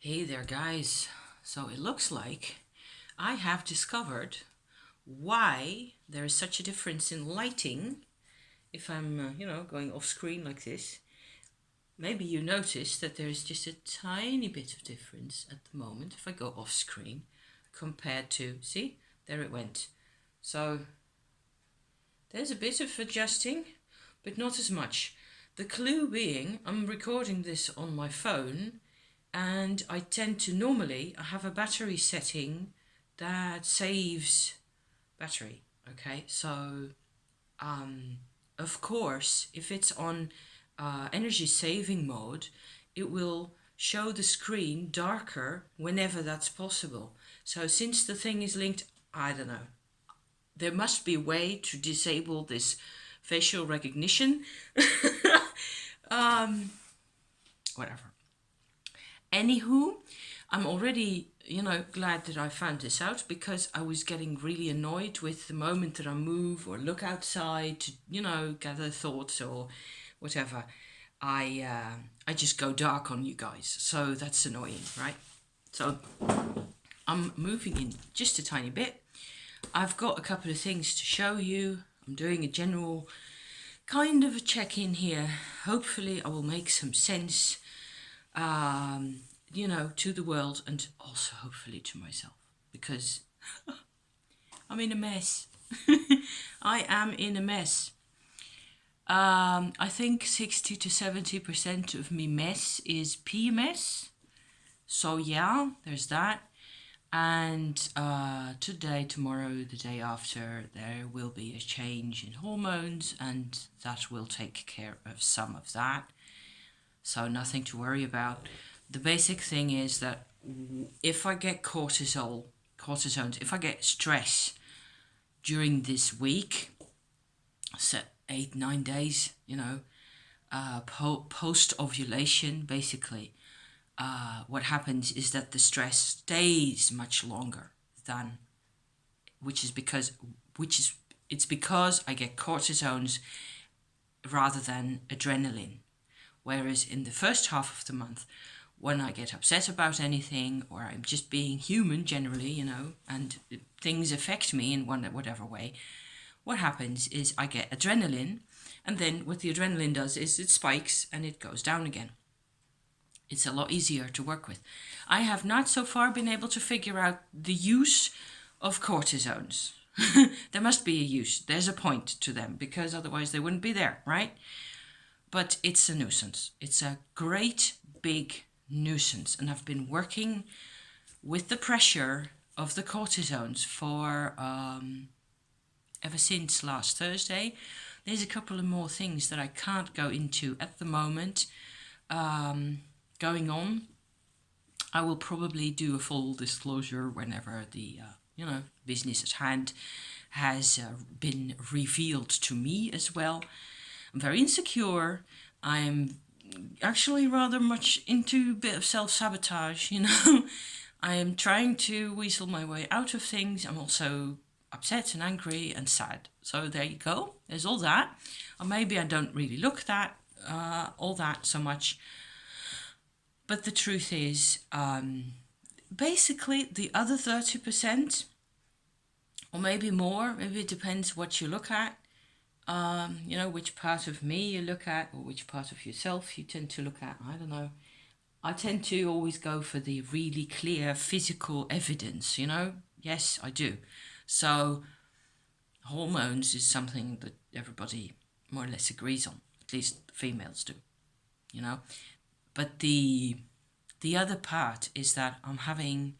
Hey there, guys. So it looks like I have discovered why there is such a difference in lighting if I'm, going off screen like this. Maybe you notice that there's just a tiny bit of difference at the moment if I go off screen compared to, see, there it went. So there's a bit of adjusting, but not as much. The clue being, I'm recording this on my phone, and I tend to normally I have a battery setting that saves battery. Okay, so of course, if it's on energy saving mode, it will show the screen darker whenever that's possible. So since the thing is linked, I don't know, there must be a way to disable this facial recognition. Whatever. Anywho, I'm already, glad that I found this out, because I was getting really annoyed with the moment that I move or look outside to, gather thoughts or whatever. I just go dark on you guys. So that's annoying, right? So I'm moving in just a tiny bit. I've got a couple of things to show you. I'm doing a general kind of a check-in here. Hopefully I will make some sense, to the world, and also hopefully to myself, because I'm in a mess. I am in a mess. I think 60 to 70% of me mess is PMS. So yeah, there's that. And today, tomorrow, the day after, there will be a change in hormones, and that will take care of some of that. So nothing to worry about. The basic thing is that if I get cortisones, if I get stress during this week, so 8-9 days, post ovulation, basically, what happens is that the stress stays much longer than, it's because I get cortisones rather than adrenaline. Whereas in the first half of the month, when I get upset about anything, or I'm just being human generally, and things affect me in whatever way, what happens is I get adrenaline, and then what the adrenaline does is it spikes and it goes down again. It's a lot easier to work with. I have not so far been able to figure out the use of cortisones. There must be a use. There's a point to them, because otherwise they wouldn't be there, right? But it's a nuisance. It's a great big nuisance. And I've been working with the pressure of the cortisones for ever since last Thursday. There's a couple of more things that I can't go into at the moment going on. I will probably do a full disclosure whenever the business at hand has been revealed to me as well. I'm very insecure. I'm actually rather much into a bit of self-sabotage, I am trying to weasel my way out of things. I'm also upset and angry and sad. So there you go. There's all that. Or maybe I don't really look all that so much. But the truth is, basically the other 30%, or maybe more, maybe it depends what you look at, which part of me you look at, or which part of yourself you tend to look at. I don't know. I tend to always go for the really clear physical evidence, Yes, I do. So hormones is something that everybody more or less agrees on, at least females do, But the other part is that I'm having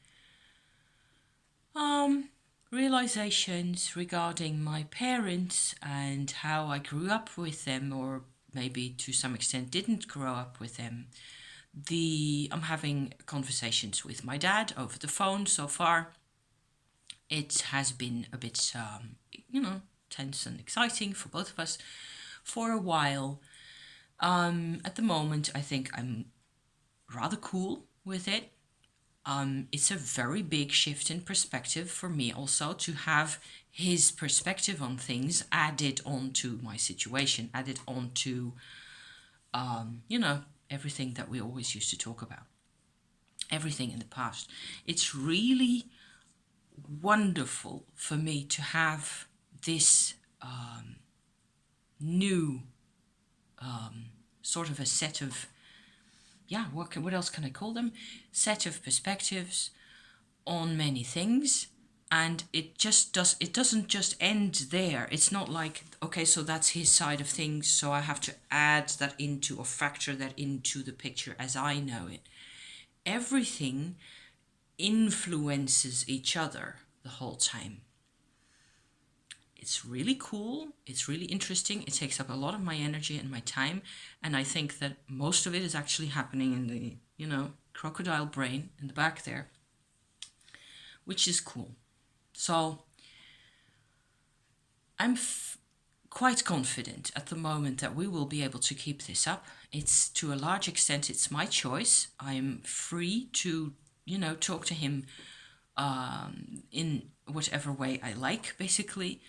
realizations regarding my parents and how I grew up with them, or maybe to some extent didn't grow up with them. I'm having conversations with my dad over the phone so far. It has been a bit, tense and exciting for both of us for a while. At the moment, I think I'm rather cool with it. It's a very big shift in perspective for me also, to have his perspective on things added on to my situation, added on to, everything that we always used to talk about. everything in the past. It's really wonderful for me to have this new sort of a set of, what else can I call them? Set of perspectives on many things. And it doesn't just end there. It's not like, okay, so that's his side of things, so I have to add that into or factor that into the picture as I know it. Everything influences each other the whole time. It's really cool. It's really interesting. It takes up a lot of my energy and my time. And I think that most of it is actually happening in the, crocodile brain in the back there, which is cool. So I'm quite confident at the moment that we will be able to keep this up. It's to a large extent, it's my choice. I'm free to, talk to him in whatever way I like, basically.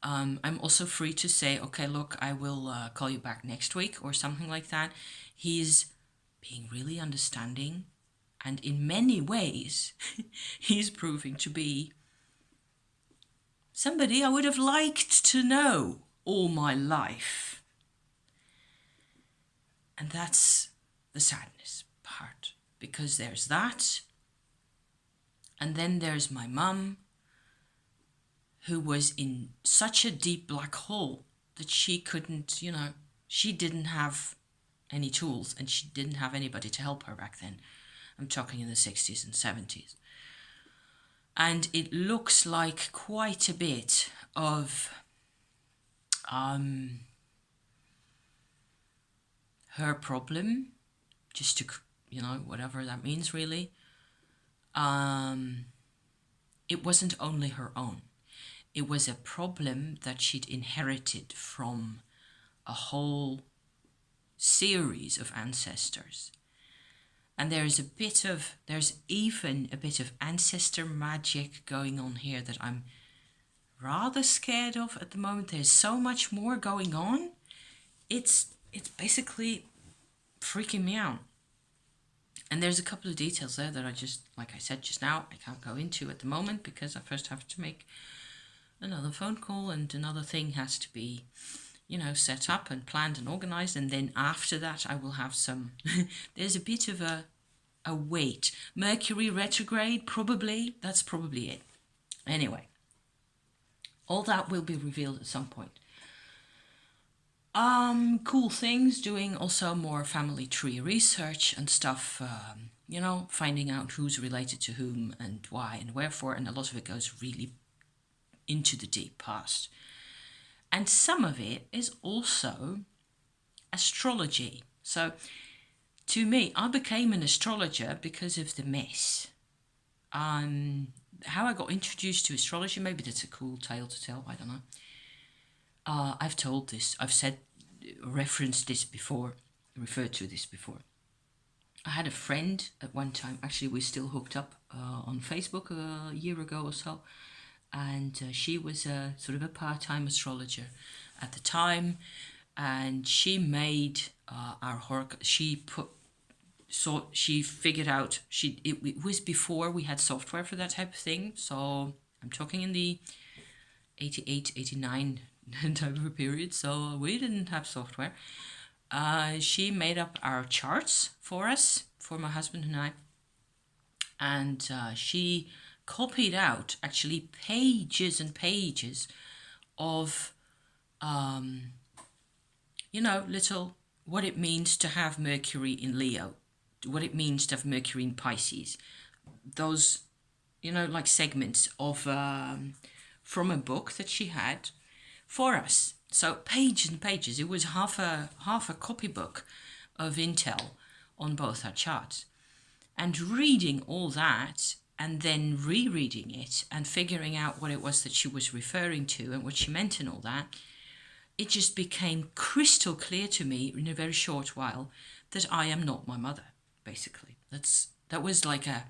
I'm also free to say, okay, look, I will call you back next week or something like that. He's being really understanding. And in many ways, he's proving to be somebody I would have liked to know all my life. And that's the sadness part, because there's that. And then there's my mum, who was in such a deep black hole that she couldn't, she didn't have any tools and she didn't have anybody to help her back then. I'm talking in the 60s and 70s. And it looks like quite a bit of her problem, just to, whatever that means really. It wasn't only her own. It was a problem that she'd inherited from a whole series of ancestors. And there's even a bit of ancestor magic going on here that I'm rather scared of at the moment. There's so much more going on. It's basically freaking me out. And there's a couple of details there that I just, like I said just now, I can't go into at the moment because I first have to make another phone call and another thing has to be, set up and planned and organized. And then after that, I will have some, there's a bit of a wait. Mercury retrograde, probably. That's probably it. Anyway, all that will be revealed at some point. Cool things, doing also more family tree research and stuff, finding out who's related to whom and why and wherefore. And a lot of it goes really into the deep past. And some of it is also astrology. So to me, I became an astrologer because of the mess. How I got introduced to astrology, maybe that's a cool tale to tell, I don't know. I've told this, I've referenced this before, referred to this before. I had a friend at one time, actually we still hooked up on Facebook a year ago or so, and she was a sort of a part-time astrologer at the time, and she made our horoscope. She figured out, it was before we had software for that type of thing, so I'm talking in the 88, 89 type of a period, so we didn't have software. She made up our charts for us, for my husband and I, and she copied out actually pages and pages of little what it means to have Mercury in Leo, what it means to have Mercury in Pisces, those like segments of from a book that she had for us. So pages and pages. It was half a copybook of intel on both our charts. And reading all that and then rereading it and figuring out what it was that she was referring to and what she meant and all that, it just became crystal clear to me in a very short while that I am not my mother, basically. That was like a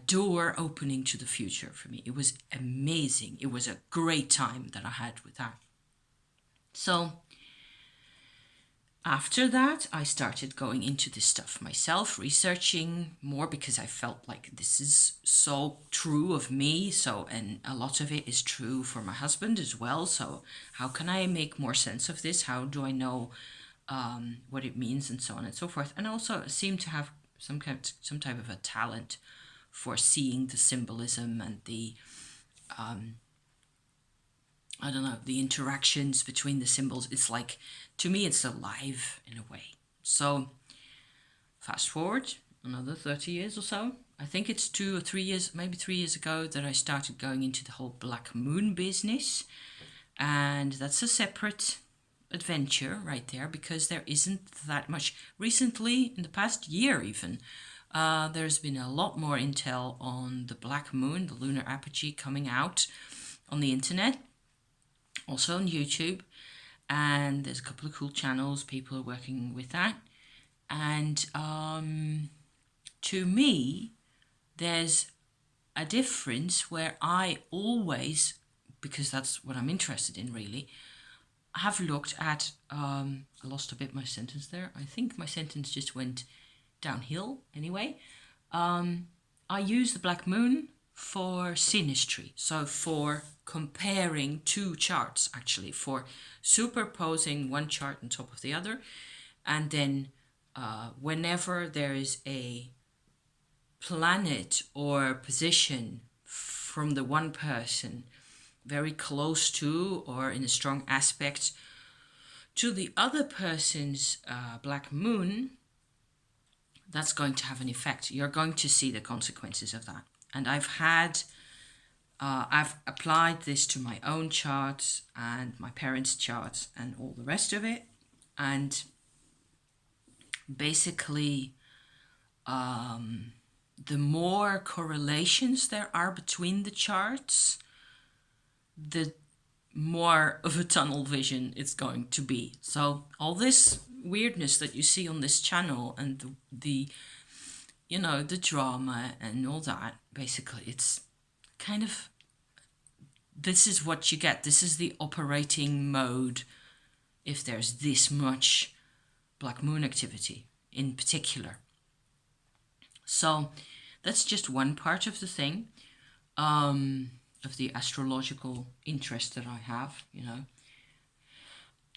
door opening to the future for me. It was amazing. It was a great time that I had with that. So After that, I started going into this stuff myself, researching more because I felt like this is so true of me. So, and a lot of it is true for my husband as well. So, how can I make more sense of this? How do I know what it means, and so on and so forth? And also, I seem to have some type of a talent for seeing the symbolism and the I don't know, the interactions between the symbols. It's like, to me, it's alive in a way. So, fast forward another 30 years or so. I think it's 2 or 3 years, maybe 3 years ago, that I started going into the whole black moon business. And that's a separate adventure right there, because there isn't that much. Recently, in the past year even, there's been a lot more intel on the black moon, the lunar apogee, coming out on the internet, also on YouTube. And there's a couple of cool channels, people are working with that. And to me, there's a difference where I always, because that's what I'm interested in really, have looked at, I lost a bit my sentence there. I think my sentence just went downhill anyway. I use the black moon for synastry, so for comparing two charts, actually, for superposing one chart on top of the other, and then whenever there is a planet or position from the one person very close to or in a strong aspect to the other person's black moon, that's going to have an effect. You're going to see the consequences of that. And I've applied this to my own charts and my parents' charts and all the rest of it. And basically, the more correlations there are between the charts, the more of a tunnel vision it's going to be. So all this weirdness that you see on this channel and the you know, the drama and all that, basically it's kind of, this is what you get. This is the operating mode if there's this much black moon activity in particular. So that's just one part of the thing, of the astrological interest that I have, you know.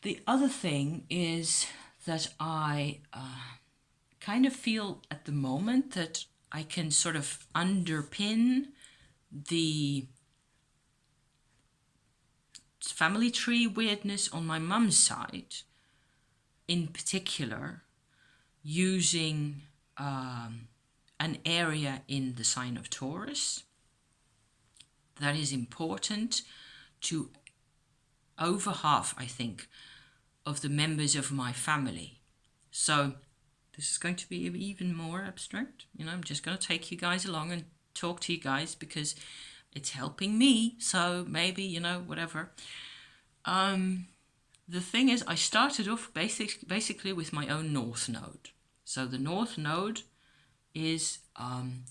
The other thing is that I kind of feel at the moment that I can sort of underpin the family tree weirdness on my mum's side, in particular, using an area in the sign of Taurus that is important to over half, I think, of the members of my family. So this is going to be even more abstract. You know, I'm just going to take you guys along and talk to you guys because it's helping me. So maybe, you know, whatever. The thing is, I started off basically with my own North Node. So the North Node is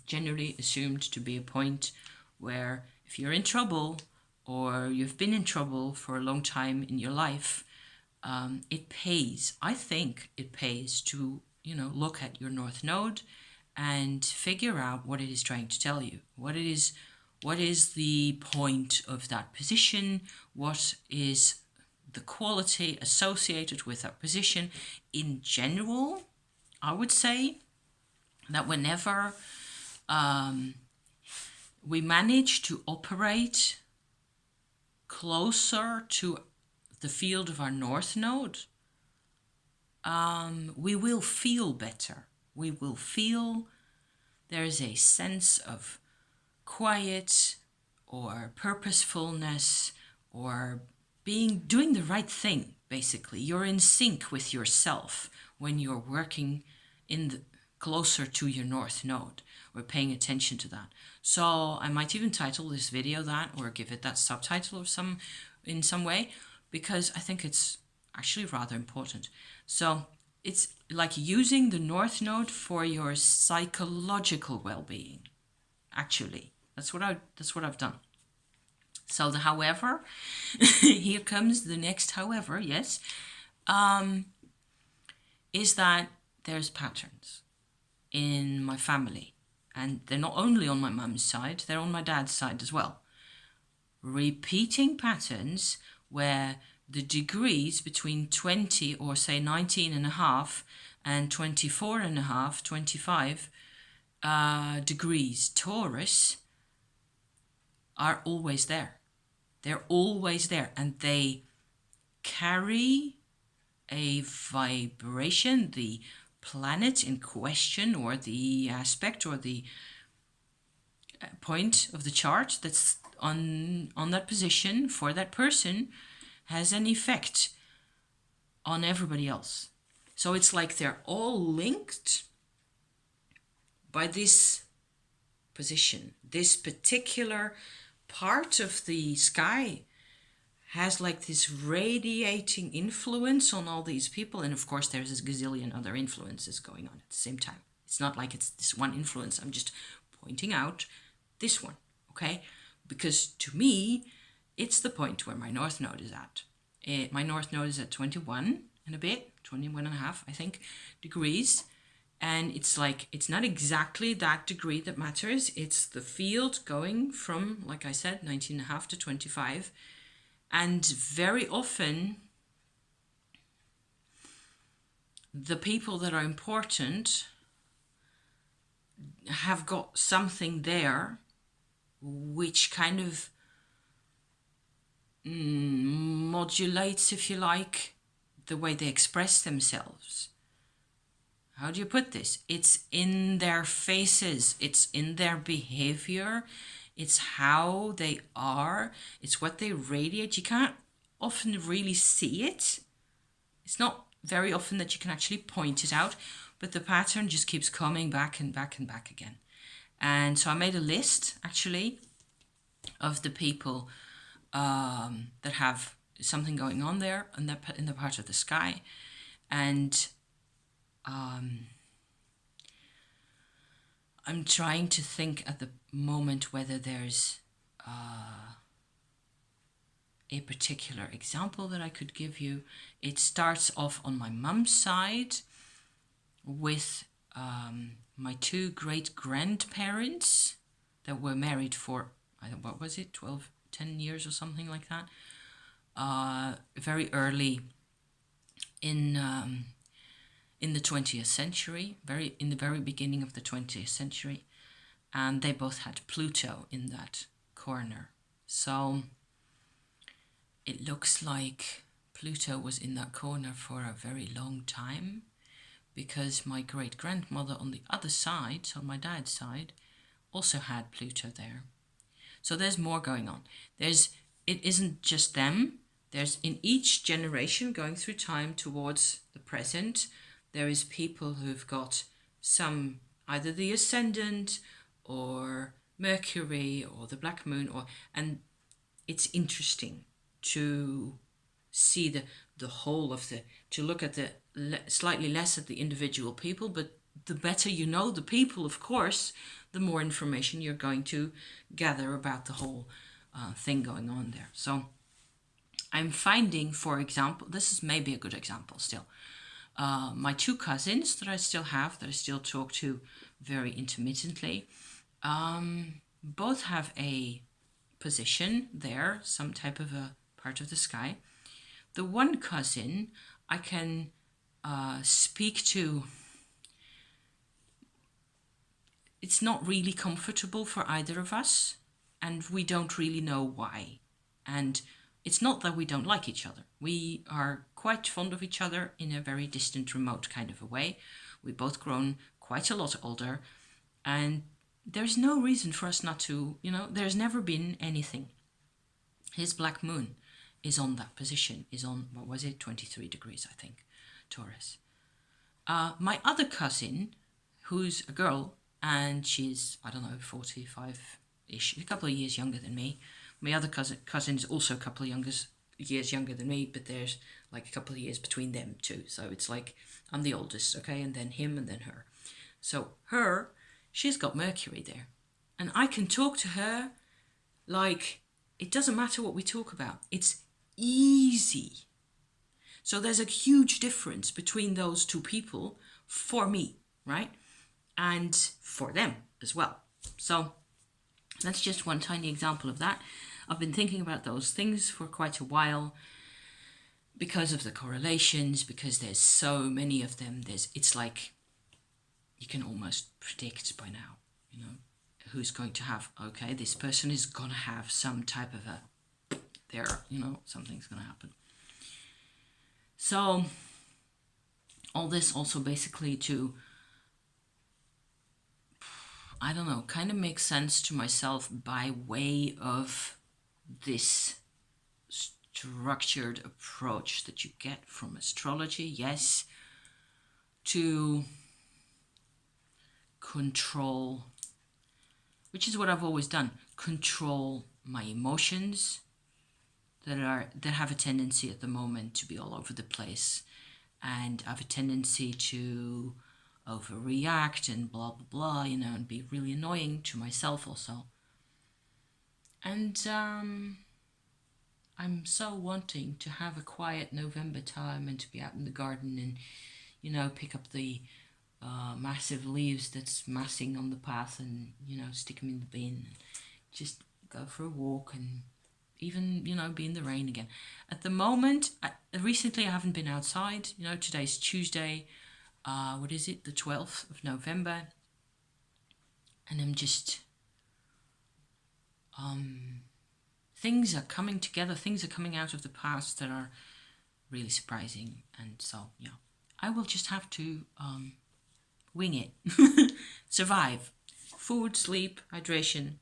generally assumed to be a point where if you're in trouble or you've been in trouble for a long time in your life, it pays. I think it pays to, you know, look at your North Node and figure out what it is trying to tell you. What is the point of that position? What is the quality associated with that position? In general, I would say that whenever we manage to operate closer to the field of our North Node, we will feel better. We will feel there is a sense of quiet or purposefulness or doing the right thing, basically. You're in sync with yourself when you're working closer to your North Node. We're paying attention to that. So I might even title this video that, or give it that subtitle in some way, because I think it's actually rather important. So it's like using the North Node for your psychological well-being. Actually, that's what I've done. So the however, here comes the next however. Yes. is that there's patterns in my family. And they're not only on my mum's side, they're on my dad's side as well. Repeating patterns where the degrees between 20 or say 19 and a half and 24 and a half, 25 degrees Taurus are always there. They're always there, and they carry a vibration, the planet in question or the aspect or the point of the chart that's on that position for that person has an effect on everybody else. So it's like they're all linked by this position. This particular part of the sky has like this radiating influence on all these people. And of course, there's this gazillion other influences going on at the same time. It's not like it's this one influence. I'm just pointing out this one, okay? Because to me, it's the point where my North Node is at. My North Node is at 21 and a bit, 21 and a half, I think, degrees. And it's like, it's not exactly that degree that matters. It's the field going from, like I said, 19 and a half to 25. And very often, the people that are important have got something there which kind of modulates, if you like, the way they express themselves. How do you put this? It's in their faces, it's in their behavior, it's how they are, it's what they radiate. You can't often really see it. It's not very often that you can actually point it out, but the pattern just keeps coming back and back and back again. And so I made a list, actually, of the people that have something going on there in the part of the sky. And I'm trying to think at the moment whether there's a particular example that I could give you. It starts off on my mum's side with my two great grandparents that were married for, I don't know, what was it, 10 years or something like that. Very early in the 20th century, in the very beginning of the 20th century. And they both had Pluto in that corner. So it looks like Pluto was in that corner for a very long time, because my great-grandmother on the other side, so on my dad's side, also had Pluto there. So there's more going on. It isn't just them. There's in each generation going through time towards the present, there is people who've got some, either the ascendant or Mercury or the black moon, and it's interesting to see the whole of to look at the slightly less at the individual people, but the better you know the people, of course, the more information you're going to gather about the whole thing going on there. So I'm finding, for example, this is maybe a good example still. My two cousins that I still have, that I still talk to very intermittently, both have a position there, some type of a part of the sky. The one cousin I can speak to, it's not really comfortable for either of us, and we don't really know why. And it's not that we don't like each other. We are quite fond of each other in a very distant, remote kind of a way. We've both grown quite a lot older, and there's no reason for us not to, there's never been anything. His black moon is on that position, is on, 23 degrees, I think, Taurus. My other cousin, who's a girl, and she's, 45-ish, a couple of years younger than me. My other cousin is also a couple of years younger than me, but there's like a couple of years between them too. So it's like I'm the oldest, okay, and then him and then her. So she's got Mercury there. And I can talk to her like it doesn't matter what we talk about. It's easy. So there's a huge difference between those two people for me, right? And for them as well. So that's just one tiny example of that. I've been thinking about those things for quite a while because of the correlations, because there's so many of them. It's like you can almost predict by now, you know, who's going to have, okay, this person is going to have some type of something's going to happen. So all this also basically to, I don't know, kind of makes sense to myself by way of this structured approach that you get from astrology, yes, to control, which is what I've always done, control my emotions that have a tendency at the moment to be all over the place, and have a tendency to overreact and blah blah blah, and be really annoying to myself also. And I'm so wanting to have a quiet November time and to be out in the garden and pick up the massive leaves that's massing on the path and stick them in the bin and just go for a walk and even be in the rain again. At the moment, recently I haven't been outside. Today's Tuesday, what is it, the 12th of November, and I'm just things are coming together, things are coming out of the past that are really surprising. And so I will just have to wing it. Survive. Food, sleep, hydration,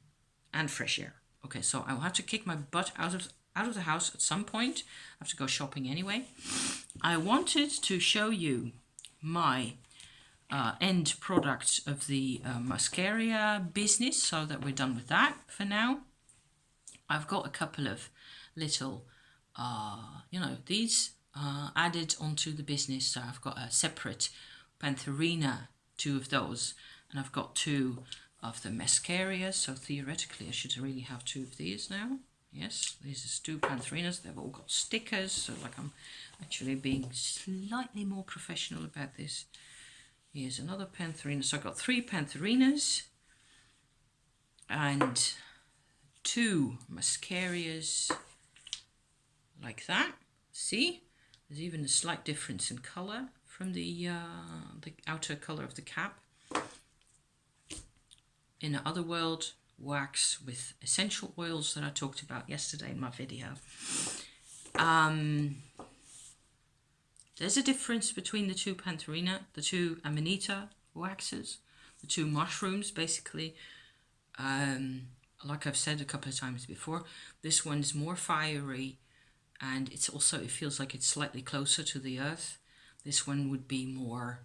and fresh air. Okay, so I will have to kick my butt out of the house at some point. I have to go shopping anyway. I wanted to show you my end product of the mascara business, so that we're done with that for now. I've got a couple of little, these added onto the business. So I've got a separate Pantherina, 2 of those, and I've got 2 of the mascaras. So theoretically, I should really have 2 of these now. Yes, these are 2 Pantherinas. They've all got stickers, so like I'm actually being slightly more professional about this. Here's another Pantherina. So I've got 3 Pantherinas and 2 mascaras like that. See, there's even a slight difference in color from the outer color of the cap. In the Otherworld wax with essential oils that I talked about yesterday in my video. There's a difference between the 2 Pantherina, the 2 Amanita waxes, the 2 mushrooms basically. Like I've said a couple of times before, this one's more fiery, and it feels like it's slightly closer to the earth. This one would be more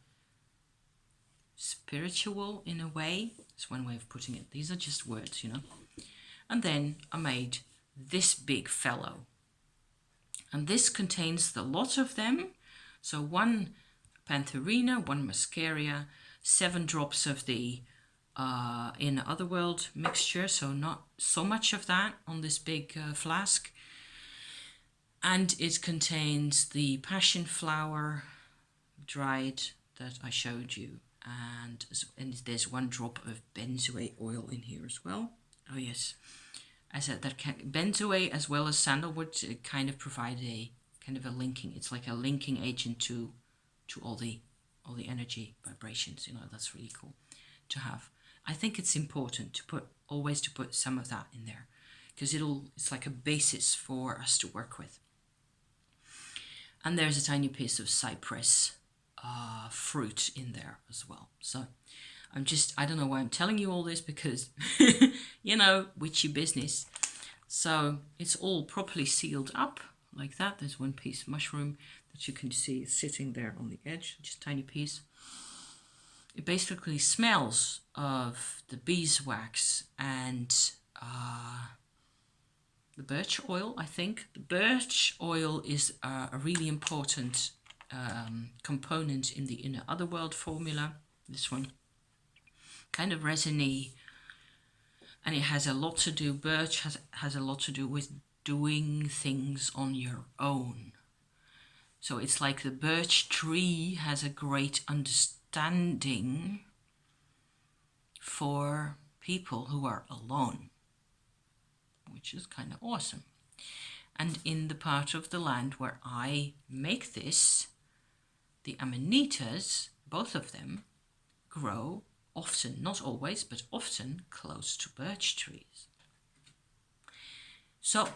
spiritual in a way. It's one way of putting it. These are just words, And then I made this big fellow, and this contains the lot of them. So 1 Pantherina, 1 mascara, 7 drops of the in Otherworld mixture, so not so much of that on this big flask. And it contains the passion flower dried that I showed you, and there's 1 drop of benzoate oil in here as well. Oh yes, I said that benzoate as well as sandalwood kind of provide a kind of a linking. It's like a linking agent to all the energy vibrations. That's really cool to have. I think it's important to always put some of that in there, because it's like a basis for us to work with. And there's a tiny piece of cypress fruit in there as well. So I don't know why I'm telling you all this, because witchy business. So it's all properly sealed up like that. There's 1 piece of mushroom that you can see sitting there on the edge, just a tiny piece. It basically smells of the beeswax and the birch oil, I think. The birch oil is a really important component in the inner Otherworld formula. This one, kind of resiny, and it has a lot to do, birch has a lot to do with doing things on your own. So it's like the birch tree has a great understanding for people who are alone, which is kind of awesome. And in the part of the land where I make this, the amanitas, both of them, grow often, not always, but often close to birch trees. So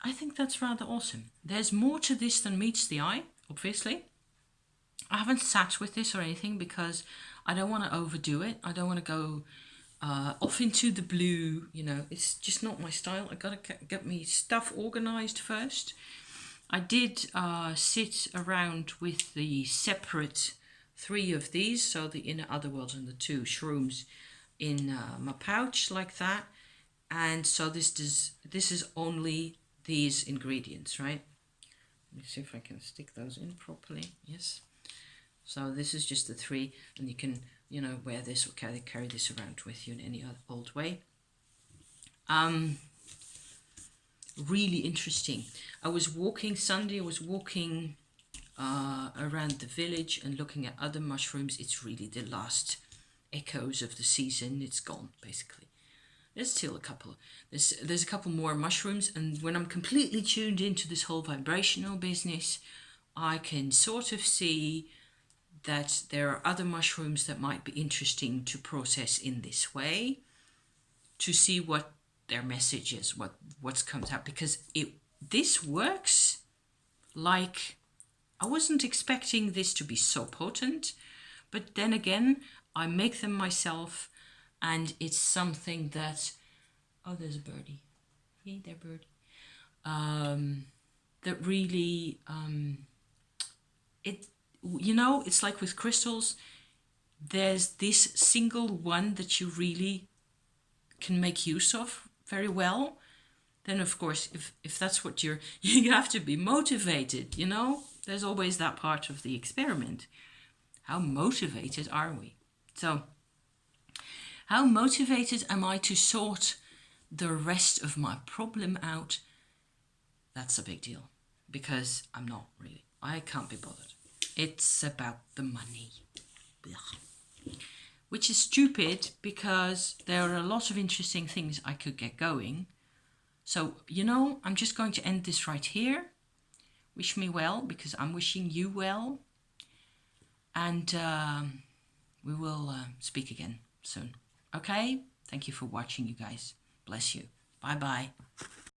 I think that's rather awesome. There's more to this than meets the eye, obviously. I haven't sat with this or anything because I don't want to overdo it. I don't want to go off into the blue, you know, it's just not my style. I gotta get me stuff organized first. I did sit around with the separate 3 of these, so the inner Otherworld and the 2 shrooms in my pouch like that. And so this is only these ingredients, right? Let me see if I can stick those in properly. Yes. So this is just the 3, and you can, you know, wear this or carry this around with you in any other old way. Really interesting. I was walking Sunday. I was walking around the village and looking at other mushrooms. It's really the last echoes of the season. It's gone basically. There's still a couple. There's a couple more mushrooms, and when I'm completely tuned into this whole vibrational business, I can sort of see that there are other mushrooms that might be interesting to process in this way, to see what their message is, what's comes out, because this works like, I wasn't expecting this to be so potent, but then again, I make them myself, and it's something that, oh, there's a birdie. Hey there, birdie. That really, you know, it's like with crystals, there's this single one that you really can make use of very well. Then of course, if that's what you have to be motivated, you know, there's always that part of the experiment. How motivated are we? So how motivated am I to sort the rest of my problem out? That's a big deal, because I'm not really. I can't be bothered. It's about the money. Ugh. Which is stupid, because there are a lot of interesting things I could get going. So, you know, I'm just going to end this right here. Wish me well, because I'm wishing you well. And we will speak again soon. Okay? Thank you for watching, you guys. Bless you. Bye-bye.